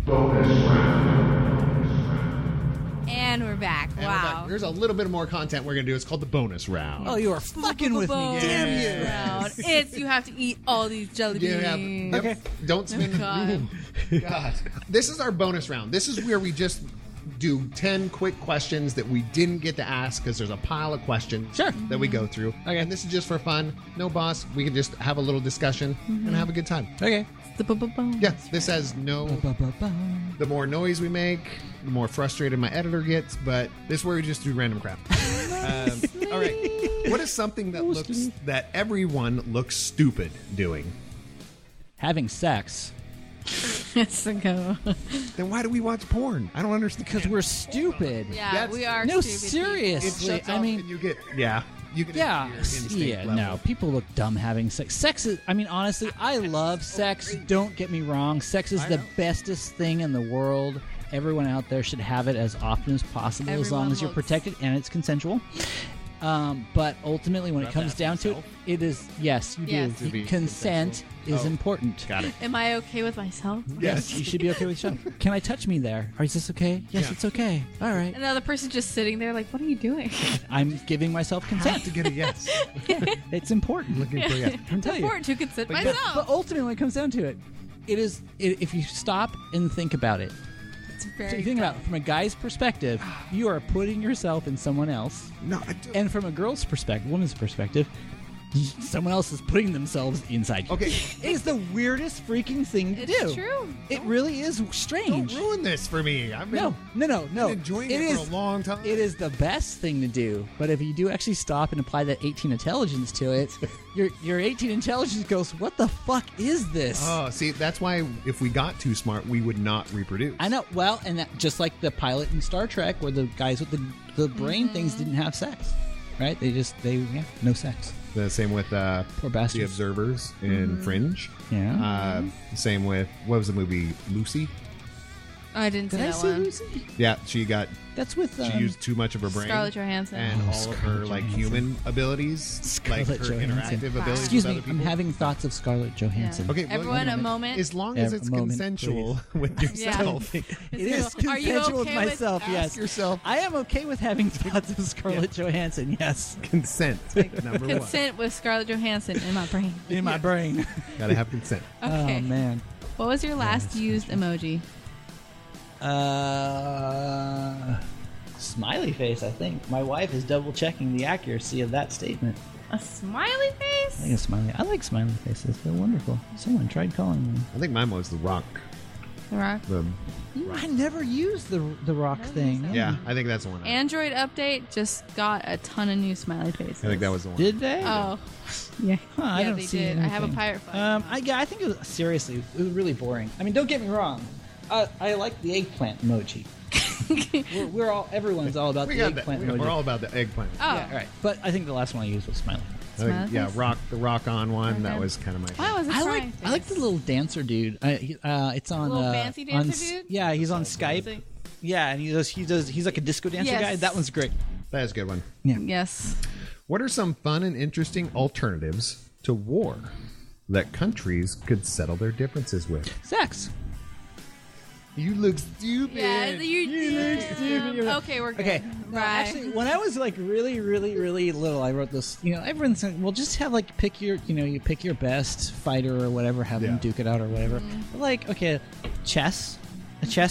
And we're back. And Wow. we're back. There's a little bit more content we're going to do. It's called the bonus round. Oh, you are fucking with me. Damn you. Round. It's you have to eat all these jelly beans. Yep. Okay. Don't spin. God. God. This is our bonus round. This is where we just do 10 quick questions that we didn't get to ask because there's a pile of questions that we go through. Okay. And this is just for fun. No boss. We can just have a little discussion and have a good time. Okay. Yeah, this has no... The more noise we make, the more frustrated my editor gets, but this is where we just do random crap. All right. What is something that everyone looks stupid doing? Having sex. It's a go. Then why do we watch porn? I don't understand. Because we're stupid. Yeah, we are No, stupid seriously. It shuts off and you get... Yeah. You can No, people look dumb having sex. Sex is, I mean, honestly, I love sex. Don't get me wrong. Sex is the bestest thing in the world. Everyone out there should have it as often as possible, as long as you're protected and it's consensual. But ultimately, when it comes down to it, it is, yes, you do. Consent is important. Got it. Am I okay with myself? Yes, you should be okay with yourself. Can I touch me there? Is this okay? Yes, it's okay. All right. And the other person just sitting there like, what are you doing? I'm giving myself consent. I have to get a yes. It's important. Looking for a yes. It's important to consent myself. But ultimately, when it comes down to it, if you stop and think about it, very so you think about it, from a guy's perspective, you are putting yourself in someone else. No, I do. And from a girl's perspective, woman's perspective, someone else is putting themselves inside you. Okay. It is the weirdest freaking thing to do. It's true. It really is strange. Don't ruin this for me. No. Been enjoying it for a long time. It is the best thing to do. But if you do actually stop and apply that 18 intelligence to it, your 18 intelligence goes, what the fuck is this? Oh, see, that's why if we got too smart, we would not reproduce. I know. Well, and that, just like the pilot in Star Trek, where the guys with the brain things didn't have sex, right? No sex. The same with Poor bastards. the observers in Fringe. Yeah. Same with, what was the movie, Lucy? Oh, I didn't see that see one. Lucy? Yeah, she That's with she used too much of her brain. Scarlett Johansson. And all of her like human abilities, Scarlett like her Johansson. interactive abilities Excuse with me, other I'm people. having thoughts of Scarlett Johansson. Yeah. Okay, Everyone, a moment. As long as it's consensual with yourself. It is Are you consensual with okay myself, yes. Ask yourself. I am okay with having thoughts of Scarlett Johansson, yes. Consent, number one. Consent with Scarlett Johansson in my brain. In my brain. Gotta have consent. Okay. Oh, man. What was your last used emoji? Smiley face, I think. My wife is double checking the accuracy of that statement. A smiley face? I think a smiley. I like smiley faces. They're wonderful. Someone tried calling me. I think mine was the rock. The Rock. I never used the rock thing. Yeah, I think that's the one. Android update just got a ton of new smiley faces. I think that was the one. Did they? Oh, yeah. I Yeah, don't they see did. I have a anything. pirate flag. I think it was, seriously, it was really boring. I mean, don't get me wrong. I like the eggplant emoji. Everyone's all about the eggplant emoji. We're all about the eggplant. Oh. Yeah, right. But I think the last one I used was smiley. I think, yeah, the rock on one. That was kind of my. Why was it I like the little dancer dude. It's on little fancy dancer dude. Yeah, he's on Skype. Yeah, and he's like a disco dancer guy. That one's great. That is a good one. Yeah. Yes. What are some fun and interesting alternatives to war that countries could settle their differences with? Sex. You look stupid. Yeah, you look stupid. Okay, we're good. Okay. Right. Actually, when I was like really, really, really little, I wrote this. Everyone's saying, well, just have like you pick your best fighter or whatever, have them duke it out or whatever. But like, okay, a chess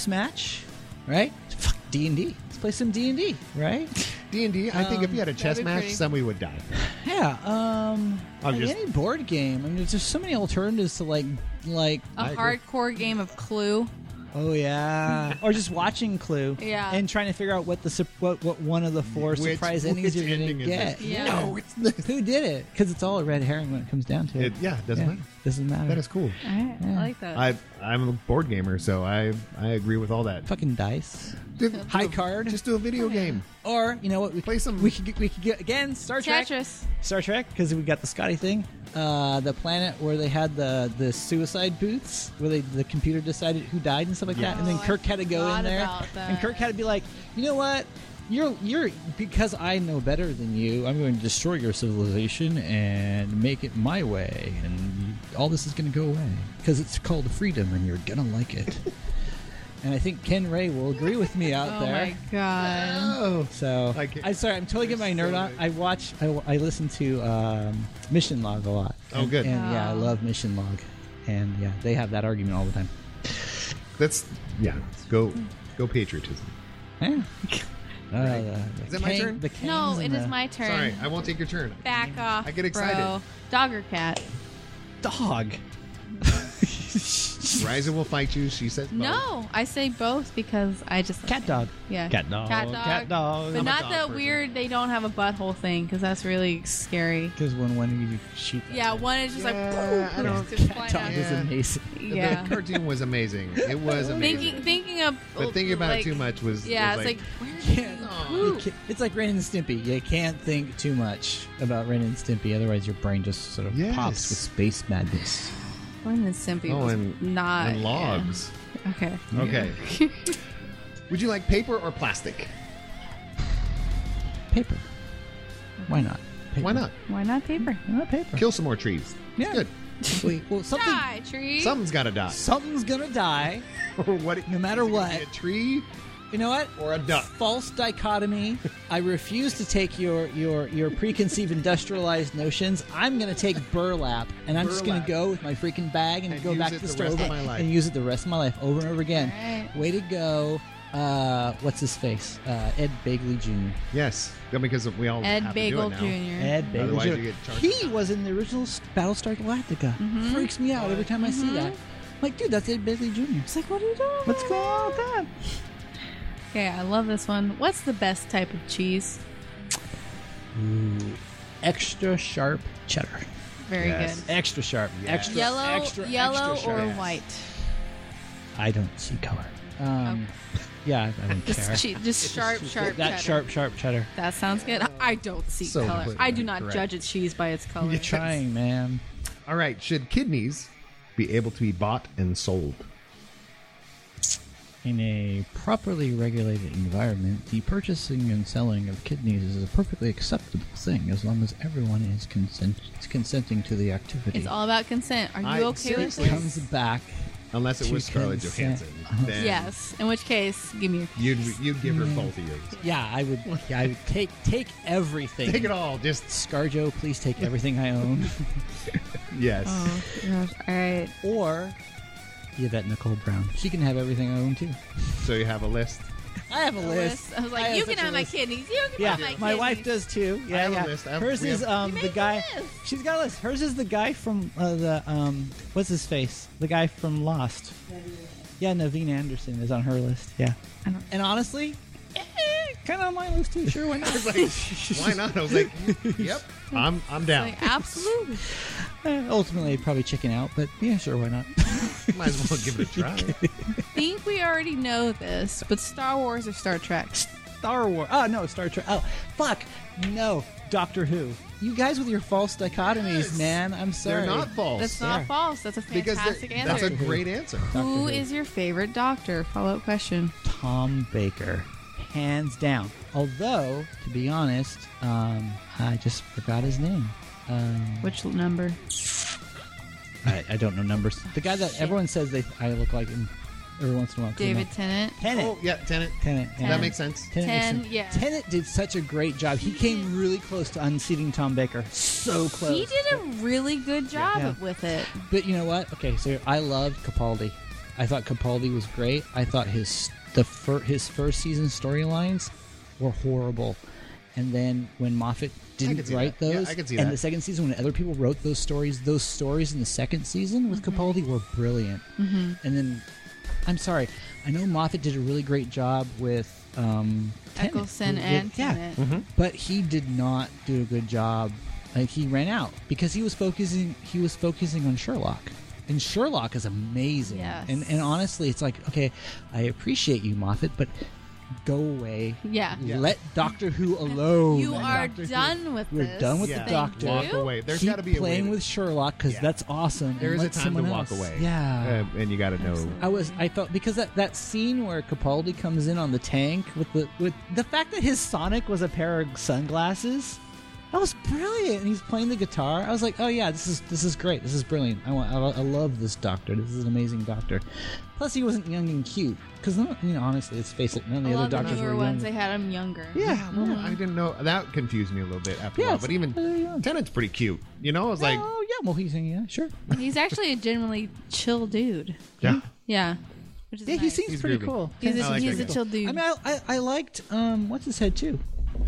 match, right? Fuck D&D. Let's play some D&D, right? D&D. I think if you had a chess match, somebody would die. Yeah. Any board game. I mean, there's just so many alternatives to like a hardcore game of Clue. Oh yeah, or just watching Clue, and trying to figure out what one of the four surprise endings you're going to get. Yeah. No, it's this. Who did it? Because it's all a red herring when it comes down to it. It doesn't matter. Doesn't matter. That is cool. All right, I like that. I'm a board gamer, so I agree with all that. Fucking dice. High card. Just do a video game. Or you know what? We play some. We could get again Star Trek. Tetris. Star Trek, because we got the Scotty thing. The planet where they had the suicide booths, where the computer decided who died and stuff like that, and then Kirk had to go in there, and Kirk had to be like, you know what? You're because I know better than you. I'm going to destroy your civilization and make it my way, and all this is going to go away because it's called freedom, and you're gonna like it. And I think Ken Ray will agree with me out Oh there. my god. Oh. So I'm sorry, I'm totally getting my nerd on. I listen to Mission Log a lot. Oh, good. And yeah, I love Mission Log, and yeah, they have that argument all the time. Go patriotism. Yeah. Is that my turn? No, it is my turn. Sorry, I won't take your turn. Back off. I get excited. Bro. Dog or cat? Dog. Rysa will fight you. She says both. No, I say both because I just Cat dog. Yeah. Cat dog. Cat dog. But I'm a not dog the person. weird. They don't have a butthole thing because that's really scary. Because when you shoot. Yeah, one is just like. I don't- just Cat flying dog out. is amazing. Yeah. The cartoon was amazing. It was amazing. Thinking of. But thinking about like, it too much was. Yeah, was it's like. It's like Ren and Stimpy. You can't think too much about Ren and Stimpy, otherwise your brain just sort of Yes. pops with space madness. Ren and Stimpy Oh, was and not. and logs. Yeah. Okay. Okay. Would you like paper or plastic? Paper. Why not? Paper. Why not? Why not paper? Why not paper? Kill some more trees. Yeah. Good. Well, something. Die, tree. Something's got to die. Something's gonna die. What? No matter is it gonna what. be a tree You know what? or a duck? False dichotomy. I refuse to take your preconceived industrialized notions. I'm going to take burlap, and I'm just going Burlap. to go with my freaking bag and And go use back it to the the rest stove of my life. and use it the rest of my life over and over again. Alright. Way to go. What's his face? Ed Begley Jr. Yes. Because we all Ed have to do Bagel it Jr. now. Ed Begley Otherwise you Jr. get charged He for that. was in the original Battlestar Galactica. Freaks me out every time I see that. I'm like, dude, that's Ed Begley Jr. It's like, what are you doing? What's going on with that? Okay, I love this one. What's the best type of cheese? Extra sharp cheddar. Very Yes. good. Extra sharp. Yes. Extra, Yellow, extra, yellow extra or sharp. Yes. white? I don't see color. Yeah, I don't care. Just sharp, sharp That cheddar. sharp cheddar. That sounds good. I don't see So color. completely I do not correct. judge a cheese by its color. You're trying, man. All right. Should kidneys be able to be bought and sold? In a properly regulated environment, the purchasing and selling of kidneys is a perfectly acceptable thing as long as everyone is consenting to the activity. It's all about consent. Are you I- okay with seriously. It this? comes back. Unless it To was Scarlett consent. Johansson. Then Yes. In which case, give me your You'd give her both of yours. Yeah, I would. Yeah, I would take everything. Take it all. Just ScarJo, please take everything I own. yes. Oh, gosh. All right. Or Yvette Nicole Brown. She can have everything I own too. So you have a list. I have a list. I was like, I have you can such a have my list. kidneys. You can Yeah, have my kidneys. my wife does too. Yeah, have a yeah. list. Hers We is have- You the made guy. the list. She's got a list. Hers is the guy from what's his face? The guy from Lost. Yeah, Naveen Anderson is on her list. Yeah, and honestly, kind of on my list too. Sure, why not? I was like, why not? I was like, yep, I'm down. Like, absolutely. Ultimately, I'd probably chicken out, but yeah, sure, why not? Might as well give it a try. I think we already know this, but Star Wars or Star Trek? Star Wars. Oh no, Star Trek. Oh fuck, no, Doctor Who. You guys with your false dichotomies, Yes. man. I'm sorry. They're not false. That's not Yeah. false. That's a because fantastic that's a answer. great answer. Who is your favorite doctor? Follow-up question. Tom Baker, hands down. Although, to be honest, I just forgot his name. Which number? I don't know numbers. The guy that everyone says I look like him every once in a while. David Tennant. Tennant. Oh yeah, Tenet. Tennant. Yeah. That makes sense. Tennant makes 10, sense. yeah. Tennant did such a great job. He came really close to unseating Tom Baker. So close. He did a really good job Yeah. with it. But you know what? Okay, so I loved Capaldi. I thought Capaldi was great. I thought his first season storylines were horrible, and then when Moffat didn't can see write that. Yeah, those, I can see and that. the second season when other people wrote those stories in the second season with Capaldi were brilliant. And then, I'm sorry, I know Moffat did a really great job with Tennant. Eccleston and yeah, Tennant. but he did not do a good job. Like he ran out because he was focusing on Sherlock. And Sherlock is amazing. Yes. And honestly, it's like, okay, I appreciate you, Moffat, but go away. Yeah. Let Doctor Who alone. You are Doctor Who. done with We're this. done with Yeah. the Doctor. Walk you. away. There's Keep got to be a way playing to- with Sherlock because Yeah. that's awesome. There and is a let time to someone walk else. away. Yeah. And you got to know. I felt because that scene where Capaldi comes in on the tank with the fact that his Sonic was a pair of sunglasses, That was brilliant. And he's playing the guitar. I was like, oh yeah, this is great. This is brilliant. I love this doctor. This is an amazing doctor. Plus, he wasn't young and cute. Because, honestly, let's face it, none of the other doctors were newer ones, young. they had him younger. Yeah. I didn't know. That confused me a little bit after a while. But even Tennant's pretty cute. I was like... Oh, yeah. Well, he's saying, yeah, sure. He's actually a genuinely chill dude. Yeah. Yeah. Which is Yeah, he nice. seems He's pretty groovy. cool. He's I like a that chill dude. I mean, I liked, what's his head, too?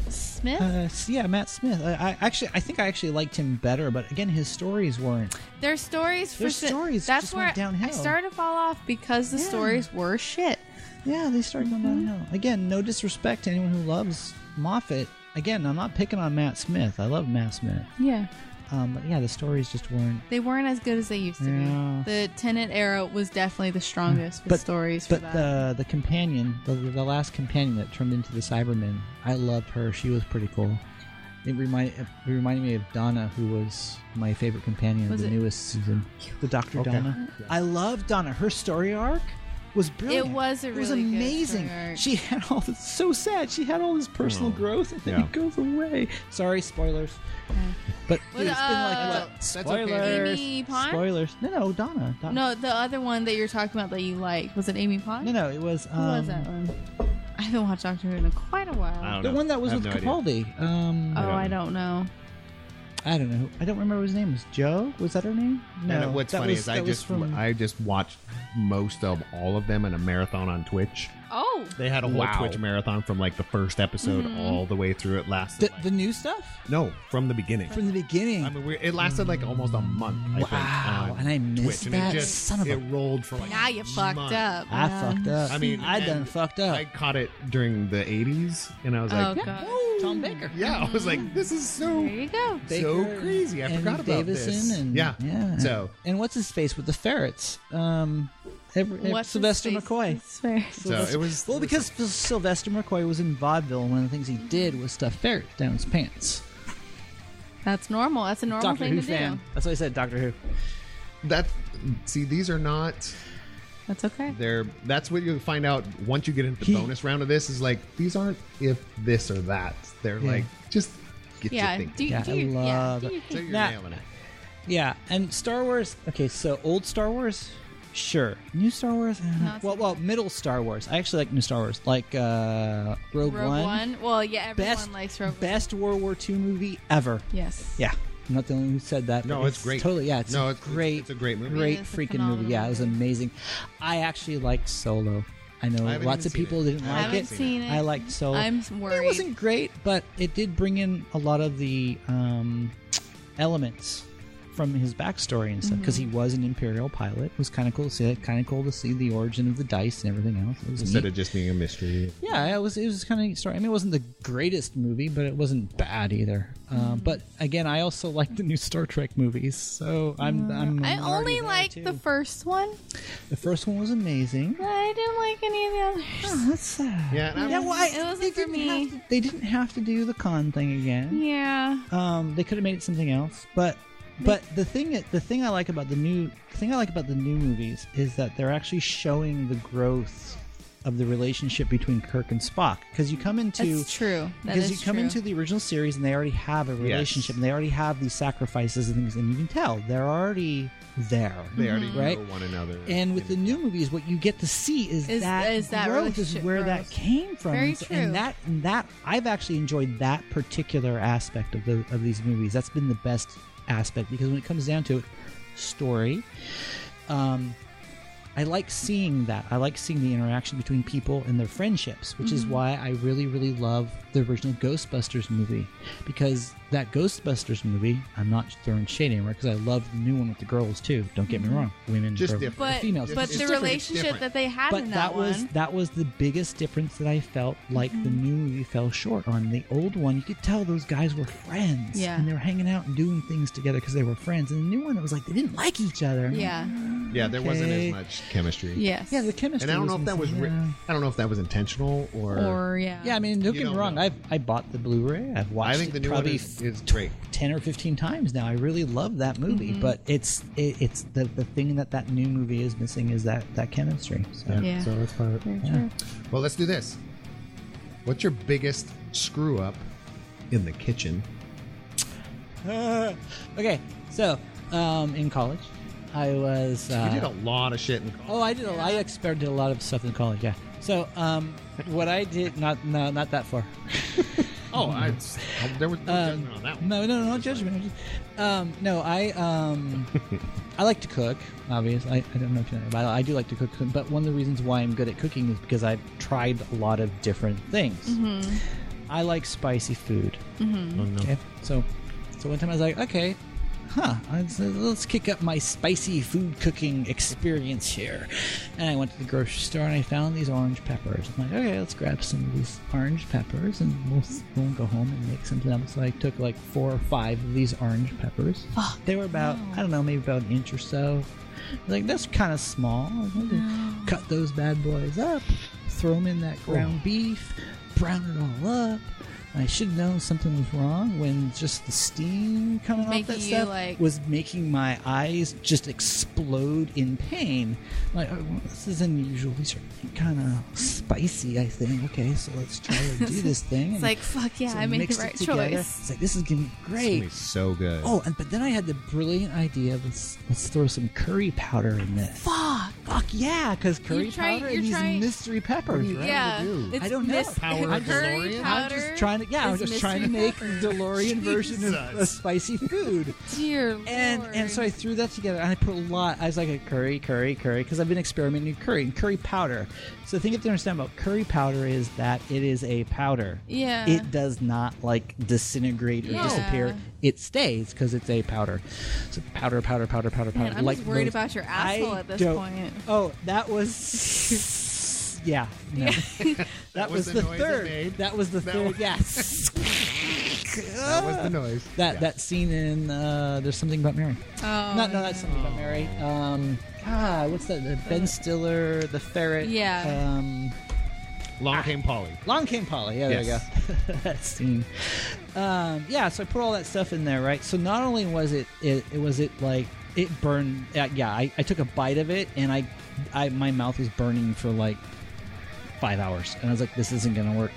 Smith? Yeah, Matt Smith. I think I actually liked him better, but again, his stories weren't. Their stories Their for stories that's just where went downhill. I started to fall off because the stories were shit. Yeah, they started going downhill. Again, no disrespect to anyone who loves Moffat. Again, I'm not picking on Matt Smith. I love Matt Smith. Yeah. But yeah, the stories just weren't. They weren't as good as they used to Yeah. be. The Tennant era was definitely the strongest with stories for But that. the companion, the last companion that turned into the Cybermen, I loved her. She was pretty cool. It reminded me of Donna, who was my favorite companion of the newest season. The Dr. Donna. Yeah. I love Donna. Her story arc was brilliant. It was a really good amazing. story arc. She had all this, so sad. She had all this personal growth, and then it goes away. Sorry, spoilers. But Was, it's been like what? that's okay. Spoilers. Amy Pond? Spoilers. No, Donna. No, the other one that you're talking about that you liked. Was it Amy Pond? No, it was. Who was that one? I haven't watched Doctor Who in quite a while. I don't The know. one that was I with have no idea. Capaldi. I don't know. I don't know. I don't remember what his name was. Joe? Was that her name? No. And what's that funny was- is that was from- I just watched most of all of them in a marathon on Twitch. Oh, They had a whole Wow. Twitch marathon from like the first episode all the way through. It lasted the new stuff no, from the beginning. from the beginning. I mean, it lasted like almost a month. I think, Wow, on and I missed Twitch, that. And it just Son of a- it rolled for like now you fucked months. up. I fucked up. I mean, I done and fucked up. I caught it during the '80s, and I was Oh, like, God. Tom Baker. yeah, I was like, this is so There you go. so Baker crazy. I and forgot about Davison this. And, yeah. So and what's his face with the ferrets? What's Sylvester his face? McCoy. It's fair. so it was Well, because Sylvester McCoy was in vaudeville, and one of the things he did was stuff ferrets down his pants. That's normal. That's a normal Doctor thing Who to fan. do. That's what I said. Doctor Who. that. See, these are not. That's okay. That's what you'll find out once you get into the bonus round of this. Is like these aren't if this or that. They're Yeah. like just get Yeah. you thinking. Do Yeah, I love do it. your So thing. you're Now- nailing it. Yeah, and Star Wars. Okay, so old Star Wars, sure. New Star Wars. Not so Well, middle Star Wars. I actually like new Star Wars, like Rogue Rogue One. One. Well, yeah, everyone Best likes Rogue One. best World War II movie ever. Yes. Yeah, I'm not the only one who said that. No, but it's great. Totally, yeah. It's No, a it's- great. it's a great movie. Great It is a freaking phenomenal movie. Yeah, it was movie. amazing. I actually liked Solo. I know I haven't lots even of seen people it. didn't I like haven't it. seen it. I liked Solo. I'm It worried. wasn't great, but it did bring in a lot of the elements from his backstory and stuff, because he was an Imperial pilot. It was kind of cool to see it. Kind of cool to see the origin of the dice and everything else. It was Instead neat. of just being a mystery. Yeah, it was kind of neat story. I mean, it wasn't the greatest movie, but it wasn't bad either. But again, I also like the new Star Trek movies, so I'm I a minority only there, liked too. the first one. The first one was amazing. I didn't like any of the others. Oh, that's sad. Yeah, and Yeah, well, It wasn't they for didn't me. have to- they didn't have to do the con thing again. Yeah. They could have made it something else, but the thing I like about the new movies is that they're actually showing the growth of the relationship between Kirk and Spock, because you come into That's true. That because is you come true. into the original series and they already have a relationship and they already have these sacrifices and things, and you can tell they're already there. they already Right? know one another. And with the new movies, what you get to see is that that growth is relationship where that growth. came from. Very And true. And that I've actually enjoyed that particular aspect of these movies. That's been the best aspect, because when it comes down to it, story, I like seeing that. I like seeing the interaction between people and their friendships, which is why I really, really love the original Ghostbusters movie. Because that Ghostbusters movie, I'm not throwing shade anywhere, because I love the new one with the girls too. Don't get me wrong, women, Just or different. But females. but It's the different. relationship Different. that they had But in that was one. that was the biggest difference that I felt like the new movie fell short on. The old one, you could tell those guys were friends, Yeah. and they were hanging out and doing things together because they were friends. And the new one, it was like they didn't like each other. Yeah. yeah, there wasn't Okay. as much chemistry. Yes. Yeah, the chemistry. And I don't know if that was. missing, I don't know if that was intentional or. Or yeah. yeah, I mean, don't You get me don't wrong. know. I bought the Blu-ray. I've watched I think the it new one probably is great. 10 or 15 times now. I really love that movie, but it's the thing that new movie is missing is that chemistry. So. Yeah. So that's fine. Very true. Well, let's do this. What's your biggest screw up in the kitchen? Okay, so in college, I was. You did a lot of shit in college. Oh, I did. I experimented a lot of stuff in college. Yeah. So what I did, not that far. Oh, there was no judgment on that one. No judgment. No, I like to cook. Obviously, I don't know if you know, but I do like to cook. But one of the reasons why I'm good at cooking is because I've tried a lot of different things. Mm-hmm. I like spicy food. Mm-hmm. Oh, no. Okay, so one time I was like, okay. Let's kick up my spicy food cooking experience here. And I went to the grocery store and I found these orange peppers. I'm like, okay, let's grab some of these orange peppers and we'll go home and make something else. So I took like 4 or 5 of these orange peppers. Fuck, they were about, I don't know, maybe about an inch or so. Like, that's kind of small. Cut those bad boys up, throw them in that ground beef, brown it all up. I should have known something was wrong when just the steam coming off that stuff was making my eyes just explode in pain. Like, oh, well, this is unusual. These are kind of spicy, I think. Okay, so let's try to do this thing. It's like, fuck yeah, so I made the right choice. It's like, this is going to be great. It's going to be so good. Oh, but then I had the brilliant idea, let's throw some curry powder in this. Fuck yeah, because curry powder and these mystery peppers, right? Yeah. I don't know. Power of DeLorean? I'm just trying to, I'm just trying to make the DeLorean version of a spicy food. Dear Lord. And so I threw that together and I put a lot. I was like a curry, because I've been experimenting with curry powder. So the thing you have to understand about curry powder is that it is a powder. Yeah. It does not like disintegrate or disappear. It stays because it's a powder. So powder. Man, I'm like just worried about your asshole at this point. Oh, that was... Yeah. No. that was the third. That was the third. Yes. That was the noise. That scene in There's Something About Mary. Oh, no, that's Something About Mary. What's that? Ben Stiller, the ferret. Yeah. Long Came Polly. Long Came Polly. Yeah, there you go. That scene. So I put all that stuff in there, right? So not only was it like it burned. I took a bite of it and my mouth was burning for like 5 hours, and I was like, this isn't gonna work.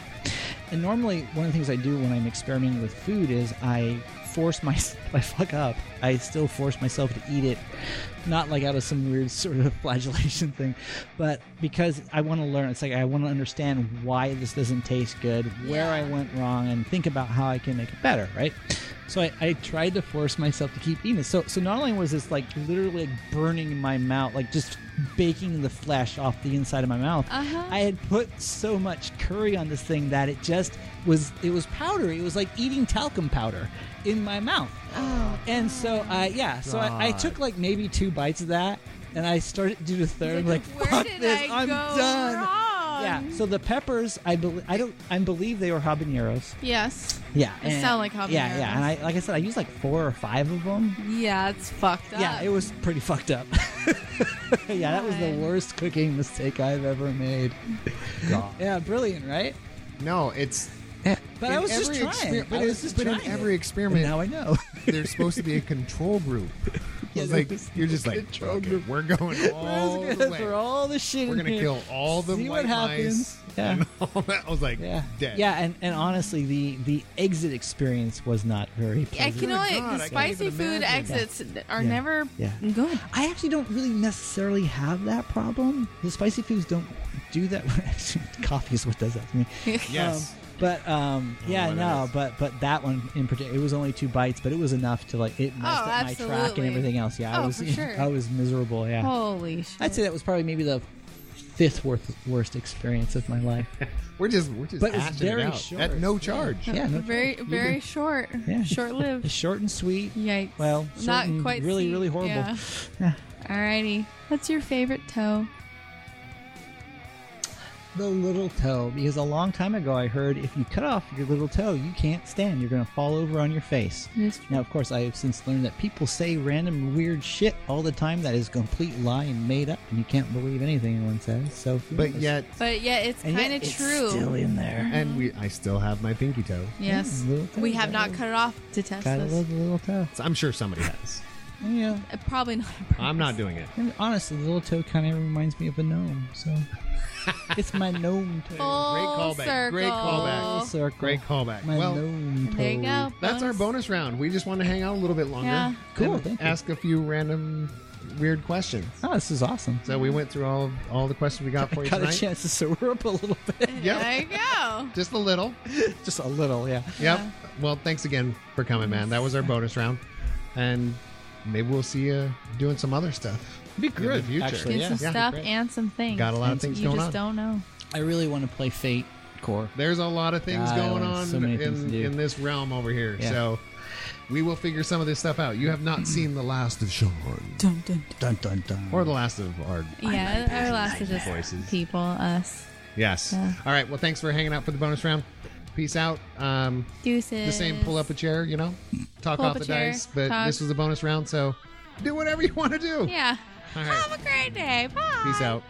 And normally one of the things I do when I'm experimenting with food is I fuck up, I still force myself to eat it, not like out of some weird sort of flagellation thing, but because I want to learn. It's like I want to understand why this doesn't taste good, where I went wrong, and think about how I can make it better, right? So I tried to force myself to keep eating it. So not only was this like literally like burning in my mouth, like just baking the flesh off the inside of my mouth, I had put so much curry on this thing that it was powdery. It was like eating talcum powder in my mouth. Oh, and so I took like maybe 2 bites of that, and I started to do the third. I'm like, fuck this, I'm done. Wrong? Yeah. So the peppers, I believe they were habaneros. Yes. Yeah. They sound like habaneros. Yeah. And like I said, I used like 4 or 5 of them. Yeah, it's fucked up. Yeah, it was pretty fucked up. Yeah, that was the worst cooking mistake I've ever made. God. Yeah, brilliant, right? No, it's... But I was just trying. But in every experiment, now I know. There's supposed to be a control group. It's like you're just like, okay, we're going all the way. For all the shit. We're gonna kill all the white mice. Yeah. And all that. I was like, dead. Yeah, and honestly, the exit experience was not very pleasant. I can only the spicy food exits are never good. I actually don't really necessarily have that problem. The spicy foods don't do that. Coffee is what does that to me. Yes. But but that one in particular, it was only 2 bites, but it was enough to like it messed up my track and everything else. Yeah, I was miserable. Yeah, holy shit. I'd say that was probably maybe the 5th worst experience of my life. we're just but it's very it out short at no charge. Yeah, very short. Yeah. Short lived. It's short and sweet. Yikes. Well, not quite really, sweet. really horrible. Yeah. Alrighty, what's your favorite toe? The little toe, because a long time ago I heard if you cut off your little toe, you can't stand. You're going to fall over on your face. Now, of course, I have since learned that people say random weird shit all the time that is a complete lie and made up, and you can't believe anything anyone says. So, but yet it's kind of true. It's still in there, and I still have my pinky toe. Yes, we have not cut it off to test this. Got a little toe. So I'm sure somebody has. Yeah. Probably not. On purpose. I'm not doing it. And honestly, the little toe kind of reminds me of a gnome, so it's my gnome toe. Great callback. Circle. Great callback. Full circle. Great callback. My Well, gnome toe. There you go. that's our bonus round. We just want to hang out a little bit longer. Yeah. Cool, and thank you. ask a few random weird questions. Oh, this is awesome. So we went through all the questions we got for you Got tonight. a chance to sober up a little bit. Yep. There you go. Just a little. Just a little, yeah. Yep. Well, thanks again for coming, man. That was our bonus round. And maybe we'll see you doing some other stuff. Be In the good, future. actually. Get Yeah. some stuff Great. and some things. Got a lot of things you going just on. don't know. I really want to play Fate Core. There's a lot of things God, going on so many things to do. in this realm over here. Yeah. So we will figure some of this stuff out. You have not seen the last of Sean Dun, dun, Dun dun dun. or the last of our Yeah, our last is just voices. people, us. Yes. Yeah. All right. Well, thanks for hanging out for the bonus round. Peace out. Deuces. The same. Pull up a chair. Talk Pull off up a the chair, dice. But talk. this was a bonus round, so do whatever you want to do. Yeah. All right. Have a great day. Bye. Peace out.